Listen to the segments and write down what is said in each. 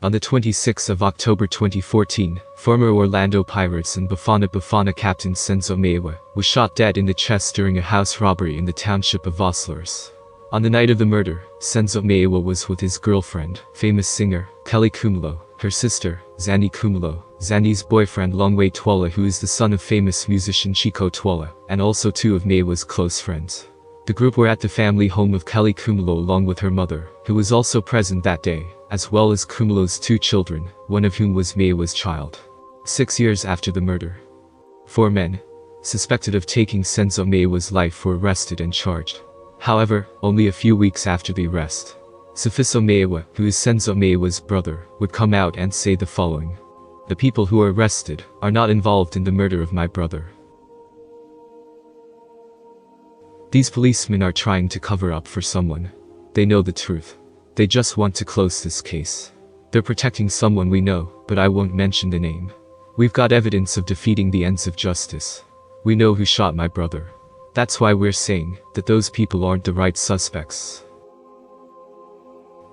On the 26th of October 2014, former Orlando Pirates and Bafana Bafana captain Senzo Meyiwa was shot dead in the chest during a house robbery in the township of Vosloorus. On the night of the murder, Senzo Meyiwa was with his girlfriend, famous singer, Kelly Khumalo, her sister, Zanny Khumalo, Zanny's boyfriend Longwe Twala, who is the son of famous musician Chico Twala, and also two of Meyiwa's close friends. The group were at the family home of Kelly Khumalo along with her mother, who was also present that day, as well as Khumalo's two children, one of whom was Meyiwa's child. 6 years after the murder, 4 men, suspected of taking Senzo Meyiwa's life, were arrested and charged. However, only a few weeks after the arrest, Sifiso Meyiwa, who is Senzo Meyiwa's brother, would come out and say the following: "The people who are arrested are not involved in the murder of my brother. These policemen are trying to cover up for someone. They know the truth. They just want to close this case. They're protecting someone we know, but I won't mention the name. We've got evidence of defeating the ends of justice. We know who shot my brother. That's why we're saying that those people aren't the right suspects.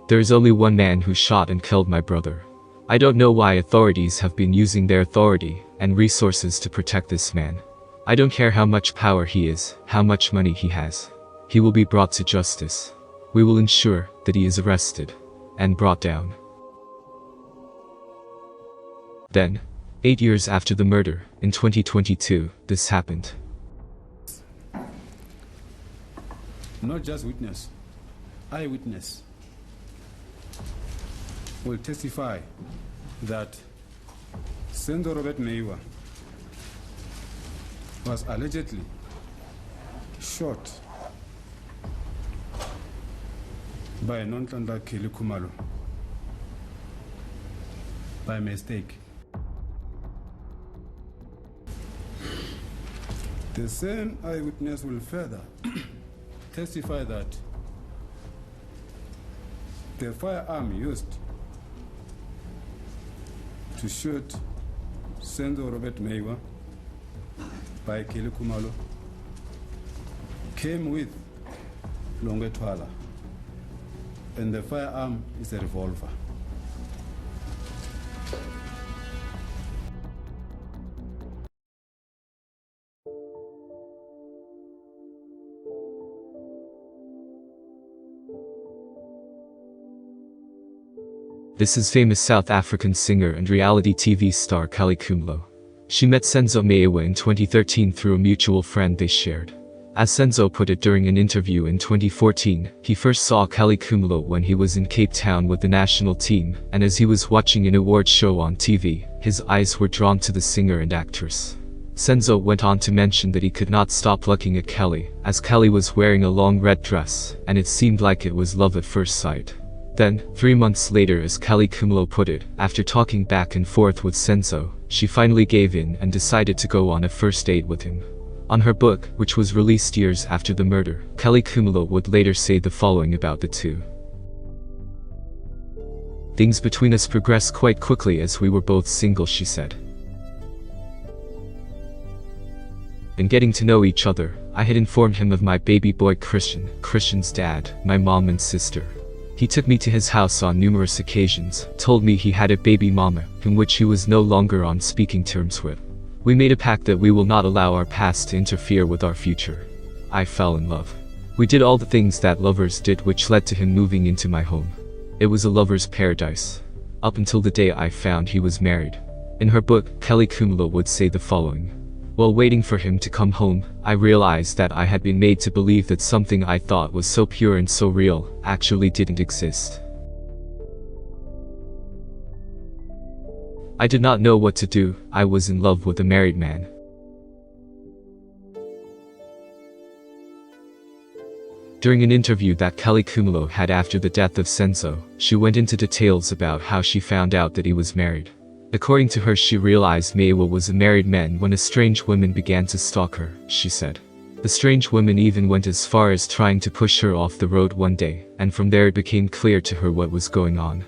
There is only one man who shot and killed my brother. I don't know why authorities have been using their authority and resources to protect this man. I don't care how much power he is, how much money he has. He will be brought to justice. We will ensure that he is arrested and brought down." Then, 8 years after the murder, in 2022, this happened. Not just witness, eyewitness will testify that Senzo Robert Meyiwa was allegedly shot by a non-Tlanda Kelly Khumalo by mistake. The same eyewitness will further testify that the firearm used to shoot Senzo Robert Meyiwa by Kelly Khumalo came with Longwe Twala, and the firearm is a revolver. This is famous South African singer and reality TV star Kelly Khumalo. She met Senzo Meyiwa in 2013 through a mutual friend they shared. As Senzo put it during an interview in 2014, he first saw Kelly Khumalo when he was in Cape Town with the national team, and as he was watching an award show on TV, his eyes were drawn to the singer and actress. Senzo went on to mention that he could not stop looking at Kelly, as Kelly was wearing a long red dress, and it seemed like it was love at first sight. Then, 3 months later, as Kelly Khumalo put it, after talking back and forth with Senzo, she finally gave in and decided to go on a first date with him. On her book, which was released years after the murder, Kelly Khumalo would later say the following about the two: "Things between us progressed quite quickly as we were both single," she said. In getting to know each other, I had informed him of my baby boy Christian's dad, my mom and sister. He took me to his house on numerous occasions, told me he had a baby mama, whom which he was no longer on speaking terms with. We made a pact that we will not allow our past to interfere with our future. I fell in love. We did all the things that lovers did, which led to him moving into my home. It was a lover's paradise. Up until the day I found he was married. In her book, Kelly Khumalo would say the following: "While waiting for him to come home, I realized that I had been made to believe that something I thought was so pure and so real actually didn't exist. I did not know what to do. I was in love with a married man." During an interview that Kelly Khumalo had after the death of Senzo, she went into details about how she found out that he was married. According to her, she realized Meyiwa was a married man when a strange woman began to stalk her, she said. The strange woman even went as far as trying to push her off the road one day, and from there it became clear to her what was going on.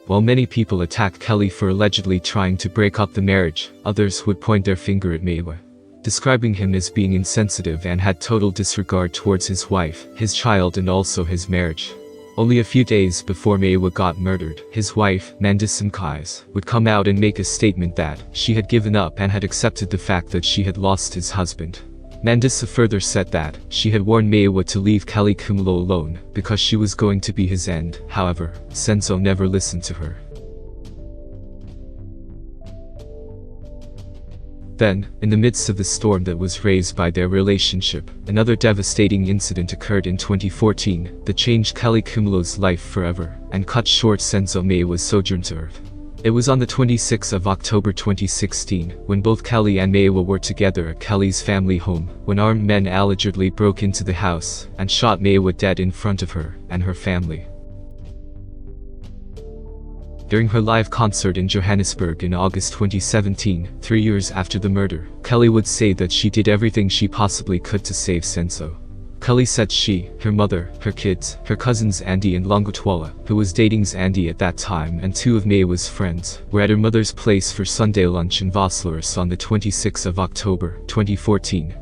While many people attacked Kelly for allegedly trying to break up the marriage, others would point their finger at Meyiwa, describing him as being insensitive and had total disregard towards his wife, his child and also his marriage. Only a few days before Meyiwa got murdered, his wife, Mandisa, would come out and make a statement that she had given up and had accepted the fact that she had lost his husband. Mandisa further said that she had warned Meyiwa to leave Khumalo alone because she was going to be his end. However, Senzo never listened to her. Then, in the midst of the storm that was raised by their relationship, another devastating incident occurred in 2014 that changed Khumalo's life forever and cut short Senzo Meyiwa's sojourn to Earth. It was on the 26th of October 2016, when both Kelly and Meyiwa were together at Kelly's family home, when armed men allegedly broke into the house and shot Meyiwa dead in front of her and her family. During her live concert in Johannesburg in August 2017, 3 years after the murder, Kelly would say that she did everything she possibly could to save Senzo. Kelly said she, her mother, her kids, her cousins Andy and Longotwala, who was dating Andy at that time, and 2 of Meyiwa's friends, were at her mother's place for Sunday lunch in Vosloorus on the 26th of October, 2014.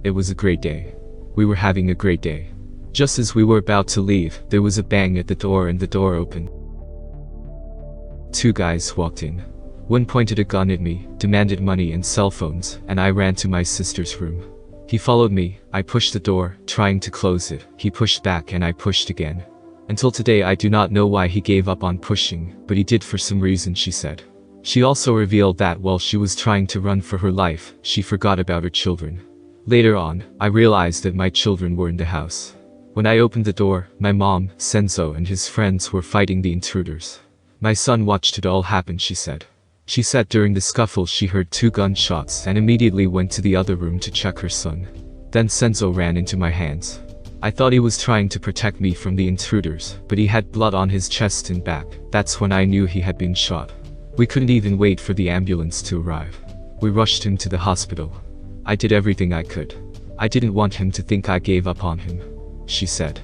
It was a great day. We were having a great day. Just as we were about to leave, there was a bang at the door and the door opened. 2 guys walked in. One pointed a gun at me, demanded money and cell phones, and I ran to my sister's room. He followed me. I pushed the door, trying to close it. He pushed back and I pushed again. Until today I do not know why he gave up on pushing, but he did for some reason, she said. She also revealed that while she was trying to run for her life, she forgot about her children. Later on, I realized that my children were in the house. When I opened the door, my mom, Senzo, and his friends were fighting the intruders. My son watched it all happen, she said. She said during the scuffle she heard 2 gunshots and immediately went to the other room to check her son. Then Senzo ran into my hands. I thought he was trying to protect me from the intruders, but he had blood on his chest and back. That's when I knew he had been shot. We couldn't even wait for the ambulance to arrive. We rushed him to the hospital. I did everything I could. I didn't want him to think I gave up on him, she said.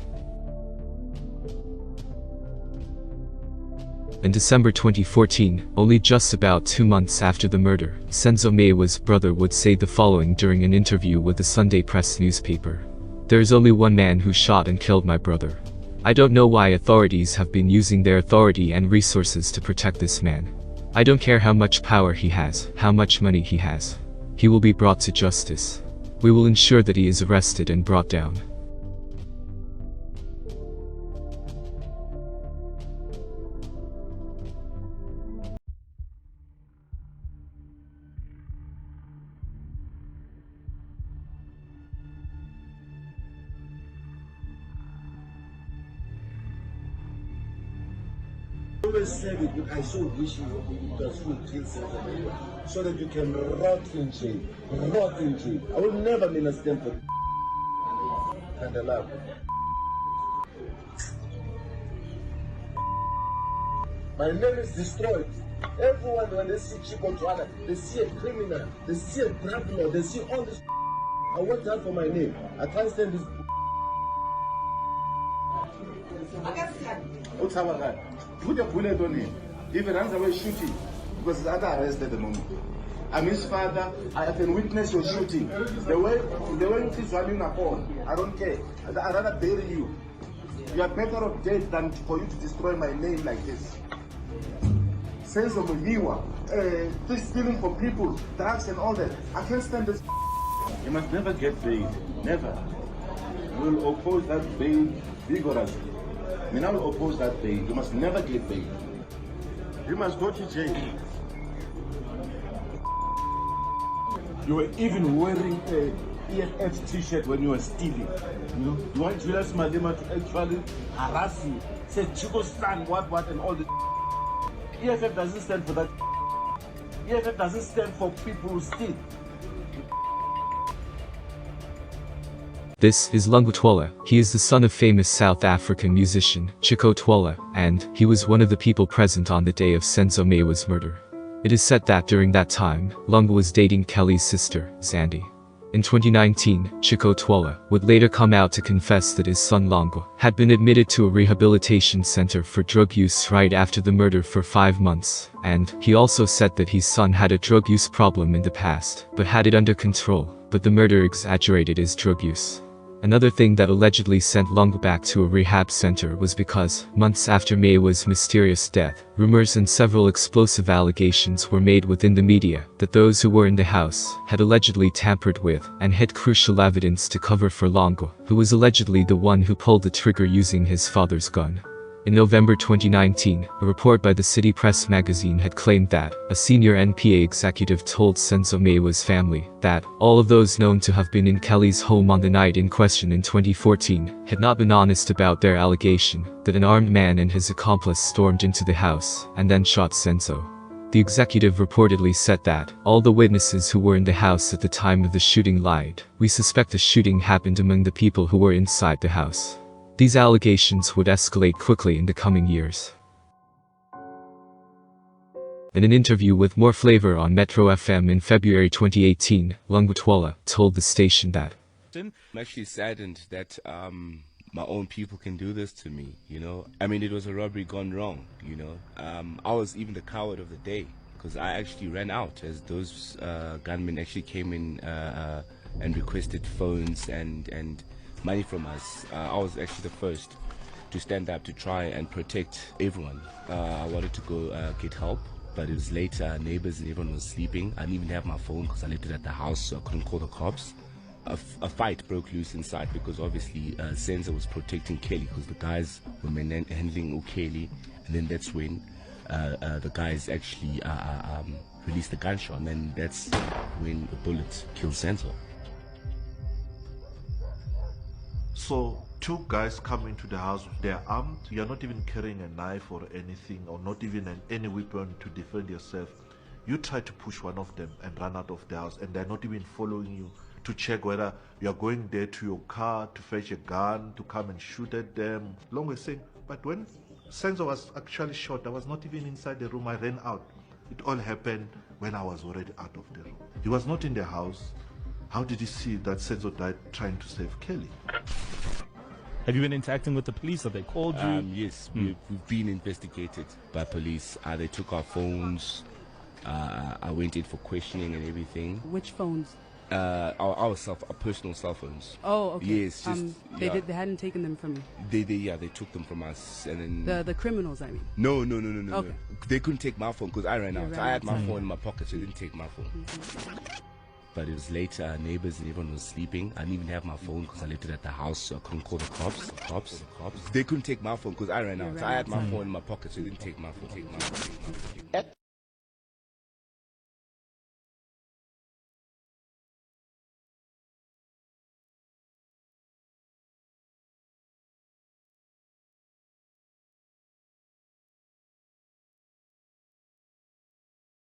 In December 2014, only just about 2 months after the murder, Senzo Meyiwa's brother would say the following during an interview with the Sunday Press newspaper. "There is only one man who shot and killed my brother. I don't know why authorities have been using their authority and resources to protect this man. I don't care how much power he has, how much money he has. He will be brought to justice. We will ensure that he is arrested and brought down." Always said it, but I so wish you guys would kill Senzo Meyiwa so that you can rot in jail. Rot in jail. I will never understand for and allow. My name is destroyed. Everyone, when they see Chico Tuana, they see a criminal, they see a drug lord, they see all this. I worked hard for my name. I can't stand this. What's our guy? Put a bullet on him. If he runs away, shoot him. Because he's under arrest at the moment. I'm his father. I can witness your shooting. The way he's running upon, I don't care. I'd rather bury you. You are better off dead than for you to destroy my name like this. Senzo Meyiwa, stealing from people, drugs and all that. I can't stand this. You must never get bail. Never. We will oppose that bail vigorously. I mean, I will oppose that bail. You must never get bail. You must go to jail. You were even wearing a EFF t-shirt when you were stealing. You want Julius Malema to actually harass you, say Chico's son, what, and all the. EFF doesn't stand for that. EFF doesn't stand for people who steal. This is Longotwala. He is the son of famous South African musician Chico Twala, and he was one of the people present on the day of Senzo Meyiwa's murder. It is said that during that time, Lunga was dating Kelly's sister, Zandi. In 2019, Chico Twala would later come out to confess that his son Lunga had been admitted to a rehabilitation center for drug use right after the murder for 5 months, and he also said that his son had a drug use problem in the past, but had it under control, but the murder exaggerated his drug use. Another thing that allegedly sent Lungu back to a rehab center was because, months after Meyiwa's mysterious death, rumors and several explosive allegations were made within the media that those who were in the house had allegedly tampered with and hid crucial evidence to cover for Lungu, who was allegedly the one who pulled the trigger using his father's gun. In November 2019, a report by the City Press magazine had claimed that a senior NPA executive told Senzo Meyiwa's family that all of those known to have been in Kelly's home on the night in question in 2014 had not been honest about their allegation that an armed man and his accomplice stormed into the house and then shot Senzo. The executive reportedly said that all the witnesses who were in the house at the time of the shooting lied. "We suspect the shooting happened among the people who were inside the house." These allegations would escalate quickly in the coming years. In an interview with More Flavor on Metro FM in February 2018, Lungu told the station that, "I'm actually saddened that my own people can do this to me, you know. I mean, it was a robbery gone wrong, you know. I was even the coward of the day because I actually ran out as those gunmen actually came in and requested phones and money from us. I was actually the first to stand up to try and protect everyone. I wanted to go get help, but it was later. Neighbors and everyone was sleeping. I didn't even have my phone because I left it at the house, so I couldn't call the cops. A fight broke loose inside because obviously Senzo was protecting Kelly because the guys were handling Kelly, and then that's when the guys actually released the gunshot, and then that's when the bullet killed Senzo. So 2 guys come into the house, they're armed, you're not even carrying a knife or anything, or not even any weapon to defend yourself. You try to push one of them and run out of the house, and they're not even following you to check whether you're going there to your car to fetch a gun, to come and shoot at them. Long way saying, but when Senzo was actually shot, I was not even inside the room, I ran out. It all happened when I was already out of the room. He was not in the house. How did he see that Senzo died trying to save Kelly? Have you been interacting with the police? Have they called you? Yes, we've been investigated by police. They took our phones. I went in for questioning and everything. Which phones? Our personal cell phones. Oh, okay. Yes, they hadn't taken them from you. They took them from us, and then the criminals, I mean. No. Okay. They couldn't take my phone because I ran out. I had my phone in my pocket, so they didn't take my phone. But it was later. Neighbors and everyone was sleeping. I didn't even have my phone because I left it at the house, so I couldn't call the cops. They couldn't take my phone because I ran out. I had my phone in my pocket, so they didn't take my phone.